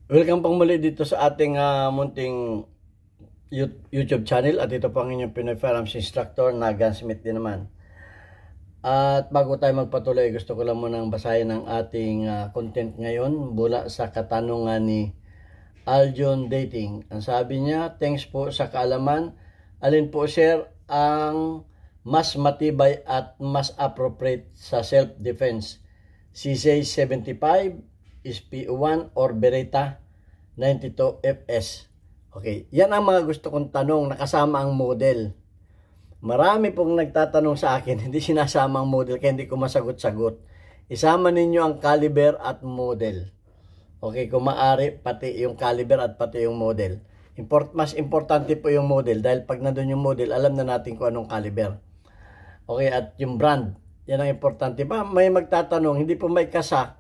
Welcome pang muli dito sa ating munting YouTube channel, at ito po ang inyong Pinoy Firearms Instructor na gunsmith din naman. At bago tayo magpatuloy, gusto ko lang munang basahin ang ating content ngayon mula sa katanungan ni Aljon Dating. Ang sabi niya, thanks po sa kaalaman. Alin po sir ang mas matibay at mas appropriate sa self-defense? CJ75, SPO1 or Beretta 92 FS? Okay, yan ang mga gusto kong tanong, nakasama ang model. Marami pong nagtatanong sa akin, hindi sinasama ang model kaya hindi ko masagot-sagot. Isama ninyo ang caliber at model. Okay, kung maaari, pati yung caliber at pati yung model. Mas importante po yung model dahil pag nandun yung model, alam na natin kung anong caliber. Okay, at yung brand, yan ang importante. May magtatanong, hindi po may kasa.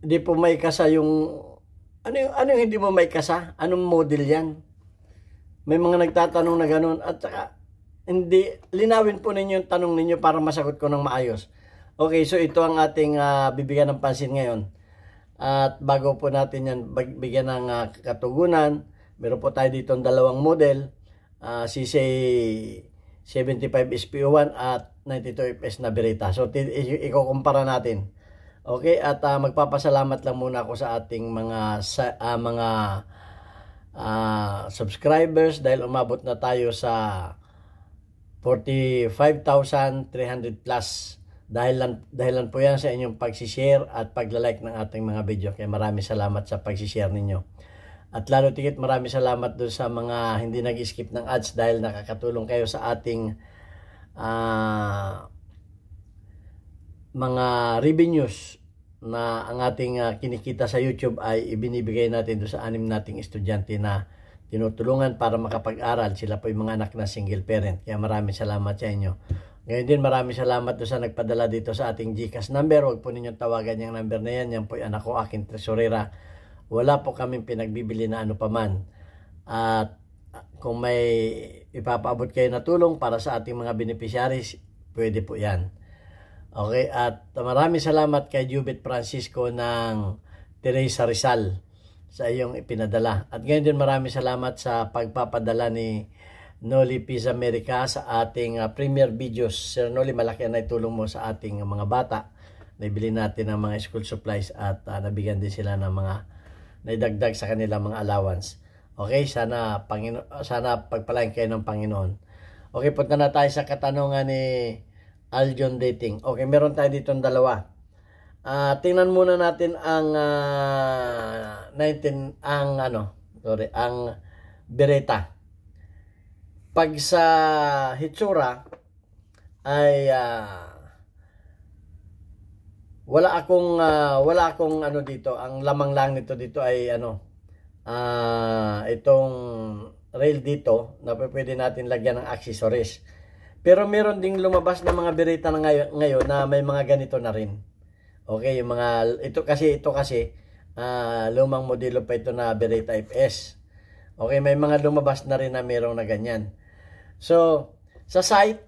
Hindi po may kasa yung ano yung hindi mo may kasa? Anong model yan? May mga nagtatanong na ganun, at saka hindi linawin po ninyo yung tanong ninyo para masagot ko ng maayos. Okay, so ito ang ating bibigyan ng pansin ngayon. At bago po natin yan bigyan ng katugunan, meron po tayo dito dalawang model, CJ75 SPO1 at 92 FS na Beretta. So ikukumpara natin. Okay, at magpapasalamat lang muna ako sa ating mga subscribers dahil umabot na tayo sa 45,300 plus. Dahilan po yan sa inyong pagsishare at paglalike ng ating mga video. Kaya maraming salamat sa pagsishare ninyo. At lalo tigit maraming salamat doon sa mga hindi nag-skip ng ads dahil nakakatulong kayo sa ating mga revenues na ang ating kinikita sa YouTube ay ibinibigay natin doon sa 6 nating estudyante na tinutulungan para makapag-aral. Sila po yung mga anak na single parent. Kaya maraming salamat sa inyo. Ngayon din maraming salamat doon sa nagpadala dito sa ating GCash number. Huwag po ninyong tawagan yung number na yan. Yan po yung anak ko, aking tresurera. Wala po kaming pinagbibili na ano paman. At kung may ipapaabot kayo na tulong para sa ating mga beneficiaries, pwede po yan. Okay, at maraming salamat kay Jubit Francisco ng Teresa Rizal sa iyong ipinadala. At ngayon din maraming salamat sa pagpapadala ni Noli Pizza America sa ating premier videos. Sir Noli, malaki na itulong mo sa ating mga bata. Naibili natin ng mga school supplies at nabigyan din sila ng mga naidagdag sa kanilang mga allowance. Okay, sana pagpalain kayo ng Panginoon. Okay, punta na tayo sa katanungan ni Aljon Dating. Okay, meron tayo dito dalawa. Tingnan muna natin ang ang Beretta. Pag sa hitsura ay wala akong ano dito. Ang lamang lang nito dito ay itong rail dito na pwede natin lagyan ng accessories. Pero meron ding lumabas na mga Beretta na ngayon na may mga ganito na rin. Okay, yung mga ito kasi lumang modelo pa ito na Beretta FS. Okay, may mga lumabas na rin na merong na ganyan. So, sa sight,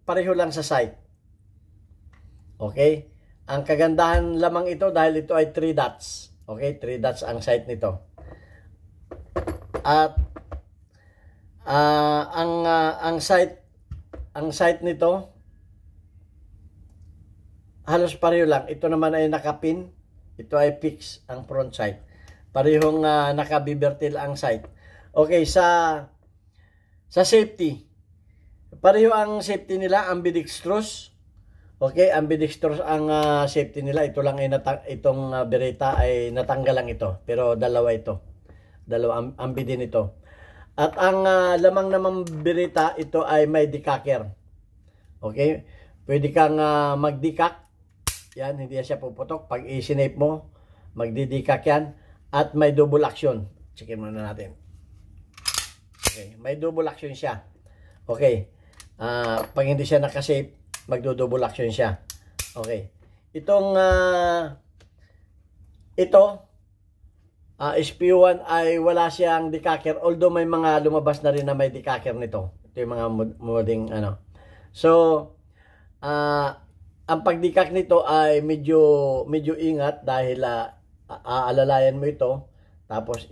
pareho lang sa sight. Okay? Ang kagandahan lamang ito dahil ito ay 3 dots. Okay, 3 dots ang sight nito. At ang sight nito halos pareho lang. Ito naman ay nakapin. Ito ay fix ang front sight. Parehong nakabibertil ang sight. Okay, sa safety. Pareho ang safety nila, ambidextrous. Okay, ambidextrous ang safety nila. Ito lang ay itong Beretta ay natanggal lang ito. Pero dalawa ito. Dalawa ambi din ito. At ang lamang naman Beretta, ito ay may decacker. Okay? Pwede kang mag-decack. Yan, hindi siya puputok. Pag i-sinape mo, magdi-decack yan. At may double action. Checkin muna natin. Okay, may double action siya. Okay. Pag hindi siya nakasafe, magdo-double action siya. Okay. Itong SPO1 ay wala siyang decacker, although may mga lumabas na rin na may decacker nito. Ito yung mga moding So ang pagdikak nito ay medyo ingat dahil aalalayan mo ito, tapos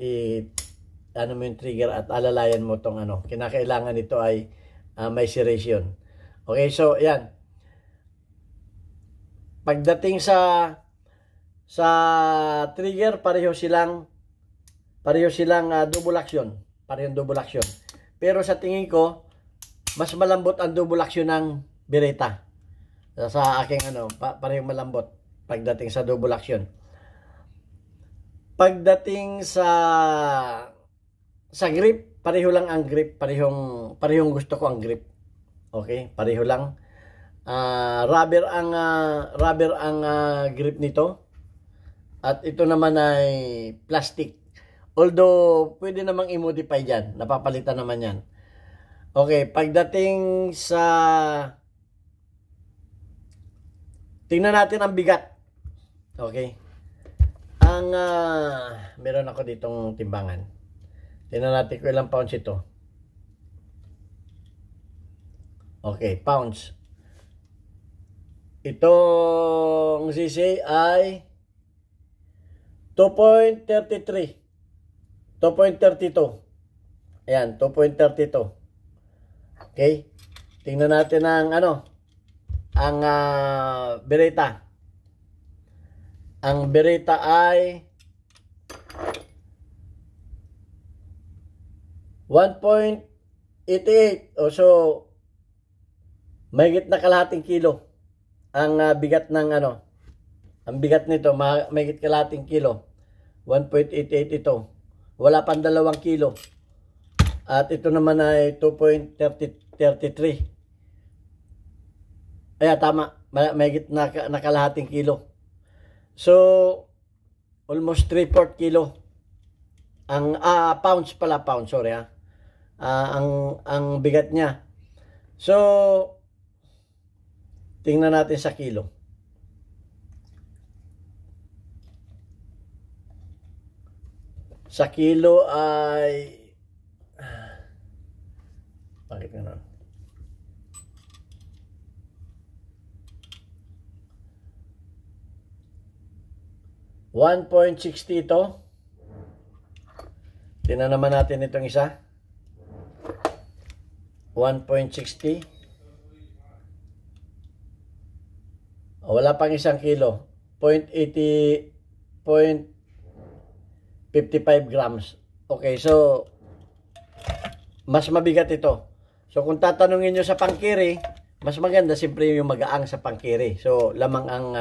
ano mo yung trigger at alalayan mo tong ano. Kinakailangan nito ay may serration. Okay, so yan. Pagdating sa trigger, pareho silang double action. Parehong double action. Pero sa tingin ko, mas malambot ang double action ng Beretta. Sa aking parehong malambot pagdating sa double action. Pagdating sa grip, pareho lang ang grip, parehong gusto ko ang grip. Okay, pareho lang. Rubber ang grip nito. At ito naman ay plastic. Although pwede namang i-modify diyan, napapalitan naman 'yan. Okay, pagdating sa tingnan natin ang bigat. Okay. Meron ako ditong timbangan. Tingnan natin kung ilang pounds ito. Okay, pounds. Itong cc ay 2.33. 2.32. Ayan, 2.32. Okay? Tingnan natin ang Beretta. Ang Beretta ay 1.88. So mahigit na kalahating kilo ang bigat ng ang bigat nito, mahigit kalahating kilo. 1.88 ito. Wala pang 2 kilo. At ito naman ay 2.33. Ay, tama. Mahigit na kalahating kilo. So, almost 3/4 kilo. Ang pounds pala, pounds, sorry ang bigat niya. So, tingnan natin sa kilo. Sa kilo ay bakit gano'n? 1.60 ito. Tingnan naman natin itong isa. 1.60. Wala pang 1 kilo. 0.55 grams. Okay, so mas mabigat ito. So kung tatanungin nyo sa pangkiri, mas maganda siyempre yung magaang sa pangkiri. So lamang ang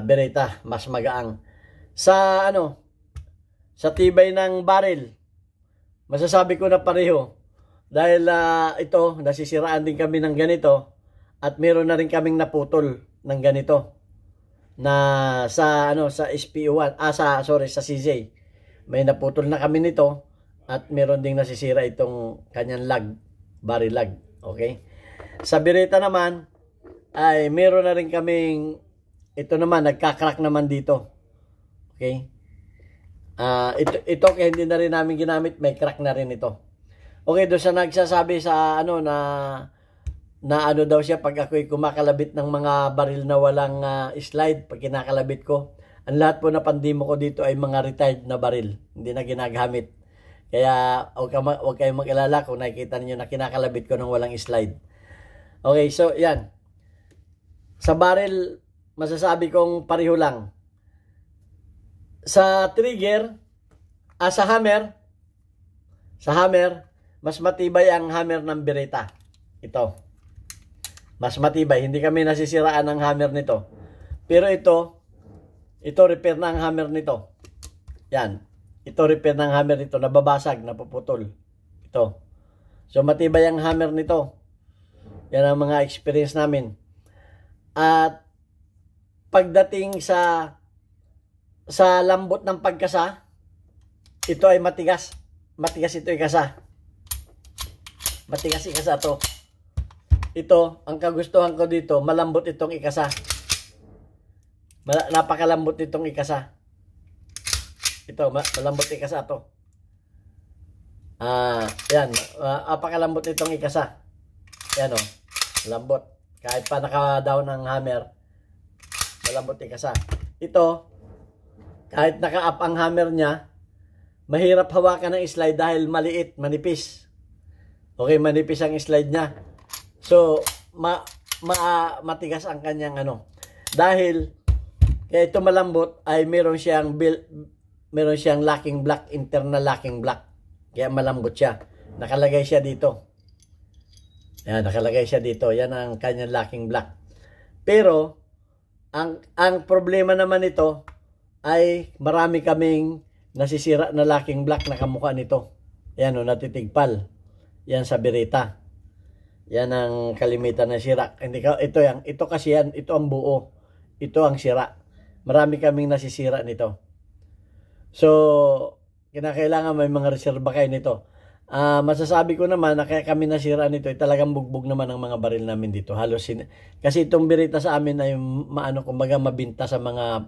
Beretta mas magaang. Sa sa tibay ng barrel, masasabi ko na pareho. Dahil ito, nasisiraan din kami ng ganito at meron na rin kaming naputol ng ganito na sa SPO1, sa CJ. May naputol na kami nito at meron ding nasisira itong kanyang barrel lag. Okay? Sa Beretta naman ay meron na rin kaming ito naman nagka-crack naman dito. Okay? Ito kaya hindi na rin namin ginamit, may crack na rin ito. Okay, doon sa nagsasabi sa na daw siya pag ako'y kumakalabit ng mga baril na walang slide pag kinakalabit ko. Ang lahat po na pandemo ko dito ay mga retired na baril, hindi na ginagamit. Kaya huwag kayong mag-alala kung nakikita niyo na kinakalabit ko ng walang slide. Okay, so yan. Sa baril, masasabi kong pareho lang. Sa trigger, sa hammer, mas matibay ang hammer ng Beretta. Ito. Mas matibay. Hindi kami nasisiraan ng hammer nito. Pero ito repair na ang hammer nito. Yan. Ito repair ng hammer nito. Nababasag, napuputol. Ito. So matibay ang hammer nito. Yan ang mga experience namin. At pagdating sa lambot ng pagkasa, ito ay matigas. Matigas ito ikasa. Matigas ikasa to. Ito, ang kagustuhan ko dito, malambot itong ikasa. Napakalambot itong ikasa. Ito, malambot ikasa to. Yan, apakalambot itong ikasa. Yan o, lambot. Kahit pa naka-down ng hammer, malambot ikasa. Ito, kahit naka-up ang hammer niya, mahirap hawakan ng slide dahil maliit, manipis. Okay, manipis ang slide niya. So, matigas ang kanyang ano. Dahil, kaya ito malambot ay meron siyang locking block, internal locking block. Kaya malambot siya. Nakalagay siya dito. Yan, nakalagay siya dito. Yan ang kanyang locking block. Pero, ang problema naman ito ay marami kaming nasisira na locking block na kamukha nito. Yan o, natitigpal. Yan sa Beretta. Yan ang kalimitan na sira. Ito kasi yan, ito ang buo. Ito ang sira. Marami kaming nasisira nito. So, kinakailangan may mga reserba kayo nito. Masasabi ko naman na kaya kami nasira nito, talagang bugbog naman ang mga baril namin dito. Kasi itong Beretta sa amin ay kumbaga mabinta sa mga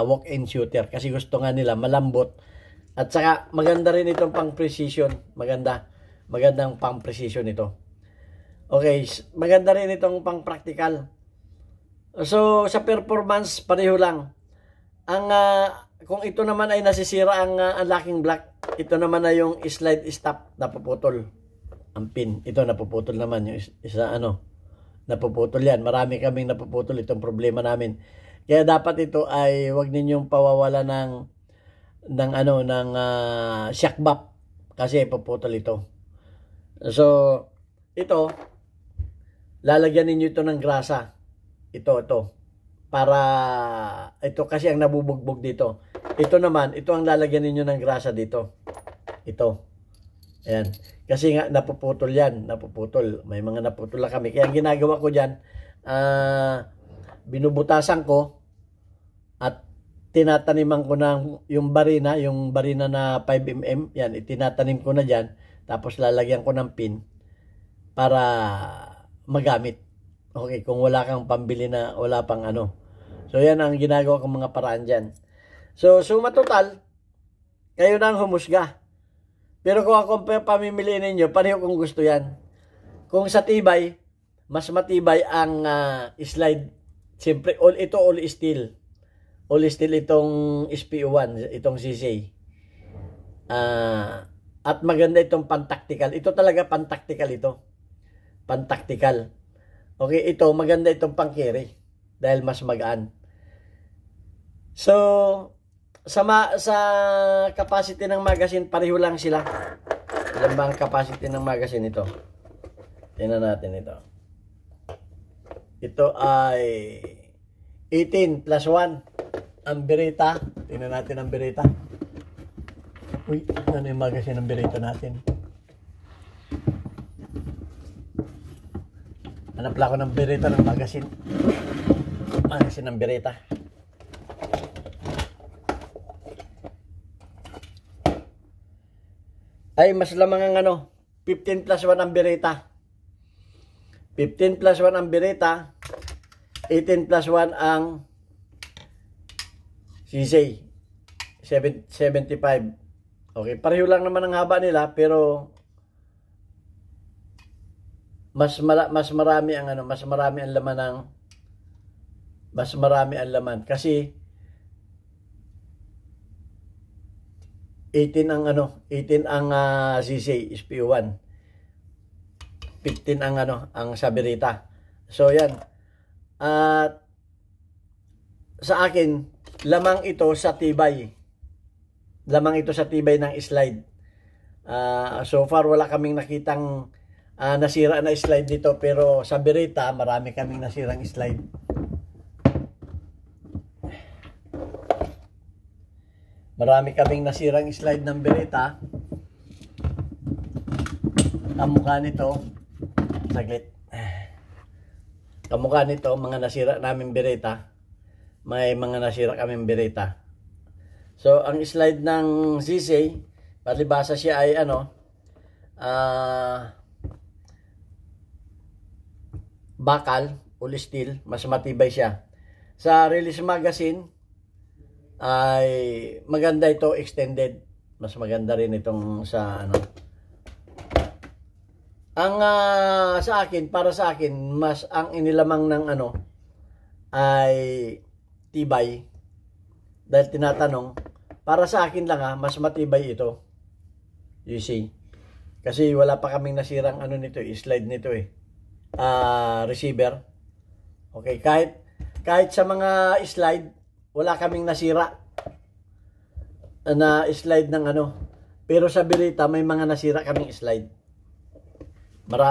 walk-in shooter. Kasi gusto nga nila malambot. At saka maganda rin itong pang precision. Magandang pang precision ito. Okay, maganda rin itong pang practical. So, sa performance, pareho lang. Kung ito naman ay nasisira ang locking block, ito naman ay yung slide stop, napuputol. Ang pin, ito napuputol naman. Yung napuputol yan. Marami kaming napuputol itong problema namin. Kaya dapat ito ay wag ninyong pawawala ng shock valve kasi puputol ito. So, ito, lalagyan ninyo ito ng grasa. Ito. Para, ito kasi ang nabubugbog dito. Ito naman, ito ang lalagyan ninyo ng grasa dito. Ito. Ayan. Kasi nga, napuputol yan. Napuputol. May mga naputol na kami. Kaya ang ginagawa ko dyan, binubutasan ko at tinataniman ko ng yung barina na 5mm. Yan, itinatanim ko na dyan. Tapos lalagyan ko ng pin para magamit. Okay, kung wala kang pambili na, wala pang ano. So, yan ang ginagawa kong mga paraan dyan. So, suma total, kayo na ang humusga. Pero kung ako pamimiliin ninyo, pareho kung gusto yan. Kung sa tibay, mas matibay ang slide. Siyempre, all steel. All steel itong SPO1, itong CC. At maganda itong pan-tactical. Ito talaga pan-tactical ito. Pan-tactical. Okay, ito maganda itong pang-carry dahil mas magaan. So, sa capacity ng magazine, pareho lang sila. Ilan ba ang capacity ng magazine ito? Tingnan natin ito. Ito ay 18 plus 1 ang Beretta. Tingnan natin ang Beretta. Uy, ano yung magazine ng Beretta natin? Hanap lang ako ng Beretta ng magazine. Magazine ng Beretta. Ay, mas lamang ang 15 plus 1 ang Beretta. 15 plus 1 ang Beretta. 18 plus 1 ang CC. 75. Okay, pareho lang naman ang haba nila, pero mas marami ang mas marami ang laman kasi 18 ang CC SPO1. 15 ang sa Beretta. So yan. At sa akin, lamang ito sa tibay. Lamang ito sa tibay ng slide. So far wala kaming nakitang nasira na slide dito, pero sa Beretta marami kaming nasirang slide. Marami kaming nasirang slide ng Beretta. Kamukha nito, saglit. Kamukha nito, mga nasira namin Beretta. May mga nasira kaming Beretta. So, ang slide ng CC, palibasa siya ay bakal, all steel, mas matibay siya. Sa release magazine, ay maganda ito, extended. Mas maganda rin itong sa ano. Ang sa akin, para sa akin, mas ang inilamang ng ano ay tibay. Dahil tinatanong, para sa akin lang mas matibay ito. You see. Kasi wala pa kaming nasirang ano nito, slide nito receiver. Okay, kahit sa mga slide, wala kaming nasira na slide ng ano. Pero sa Beretta, may mga nasira kaming slide.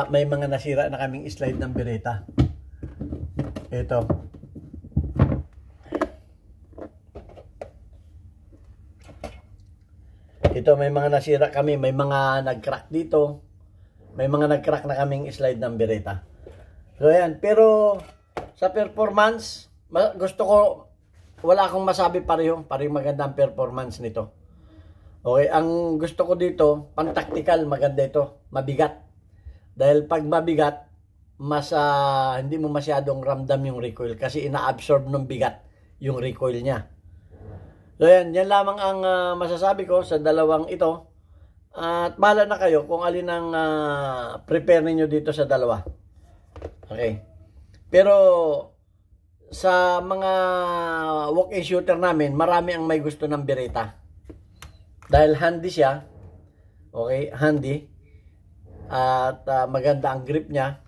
May mga nasira na kaming slide ng Beretta. Ito. Ito, may mga nasira kami, may mga nag-crack dito. May mga nag-crack na kaming slide ng Beretta. So, ayan. Pero, sa performance, gusto ko, wala akong masabi pareho. Pareho maganda ang performance nito. Okay, ang gusto ko dito, pang-tactical, maganda ito. Mabigat. Dahil pag mabigat, mas hindi mo masyadong ramdam yung recoil kasi ina-absorb ng bigat yung recoil niya. So yan lamang ang masasabi ko sa dalawang ito. At bahala na kayo kung alin ang prepare niyo dito sa dalawa. Okay. Pero sa mga walk-in shooter namin, marami ang may gusto ng Beretta. Dahil handy siya. Okay, handy. At maganda ang grip niya.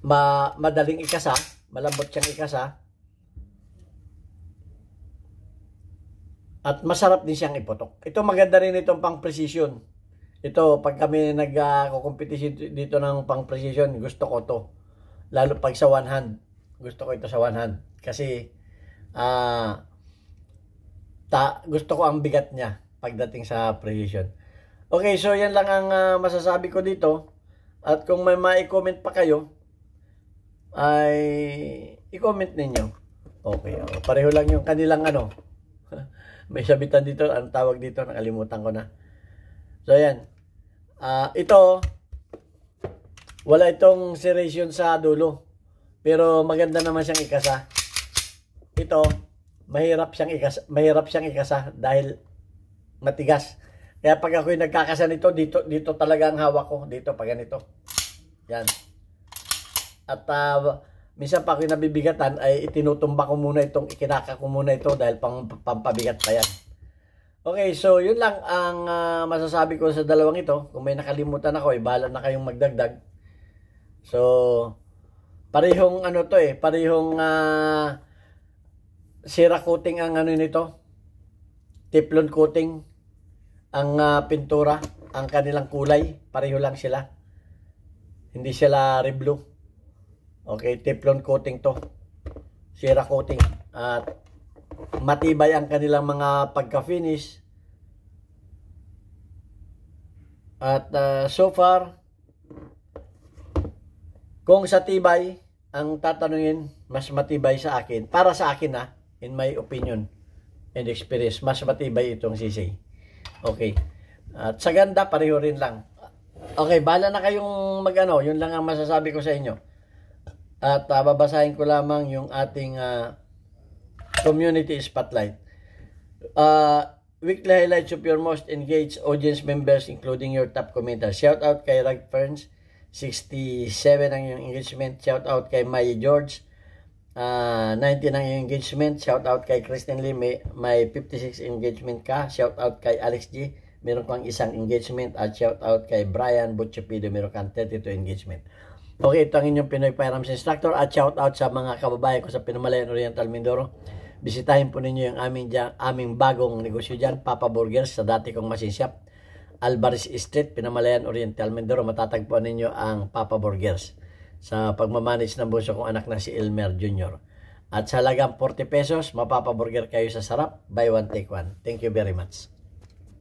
Madaling ikasa. Malambot siyang ikasa. At masarap din siyang iputok. Ito maganda rin itong pang precision. Ito, pag kami nag-competition dito ng pang precision, gusto ko to. Lalo pag sa one hand. Gusto ko ito sa one hand. Kasi, gusto ko ang bigat niya pagdating sa precision. Okay, so yan lang ang masasabi ko dito. At kung may ma-comment pa kayo, ay i-comment ninyo. Okay, pareho lang yung kanilang ano. May sabitan dito, ang tawag dito, nakalimutan ko na. So yan. Ito, wala itong serration sa dulo. Pero maganda naman siyang ikasa. Ito, mahirap siyang ikasa dahil matigas. Kaya pag ako'y nagkakasa nito, dito talaga ang hawak ko. Dito, pag ganito. Yan. At minsan pa ako'y nabibigatan, ay itinutumba ko muna itong, ikinaka ko muna ito dahil pampabigat pa yan. Okay, so yun lang ang masasabi ko sa dalawang ito. Kung may nakalimutan ako, bahala na kayong magdagdag. So, parehong ano to parehong sira coating ang ano nito. Teflon coating ang pintura, ang kanilang kulay, pareho lang sila. Hindi sila reblu. Okay, Teflon coating to. Sira coating. At matibay ang kanilang mga pagka-finish. At so far, kung sa tibay ang tatanungin, mas matibay sa akin. Para sa akin in my opinion and experience, mas matibay itong sisig. Okay. At sa ganda, pareho rin lang. Okay, bahala na kayong mag-ano. Yun lang ang masasabi ko sa inyo. At babasahin ko lamang yung ating community spotlight. Weekly highlights of your most engaged audience members including your top commenters. Shout out kay Rag Ferns, 67 ang yung engagement. Shout out kay May George, 19 ang yung engagement. Shout out kay Kristen Lee, may 56 engagement ka. Shout out kay Alex G, meron kang isang engagement. At shout out kay Brian Butchapido, meron kang 32 engagement. Okay, ito ang inyong Pinoy Firearms Instructor. At shout out sa mga kababayan ko sa Pinamalayan Oriental Mindoro. Bisitahin po ninyo yung aming bagong negosyo dyan, Papa Burgers, sa dati kong machine shop, Alvarez Street, Pinamalayan Oriental Mindoro. Matatagpuan ninyo ang Papa Burgers sa pagmamanage ng bunso kong anak na si Elmer Jr. At sa halagang 40 pesos, mapapaburger kayo sa sarap. Buy one, take one. Thank you very much.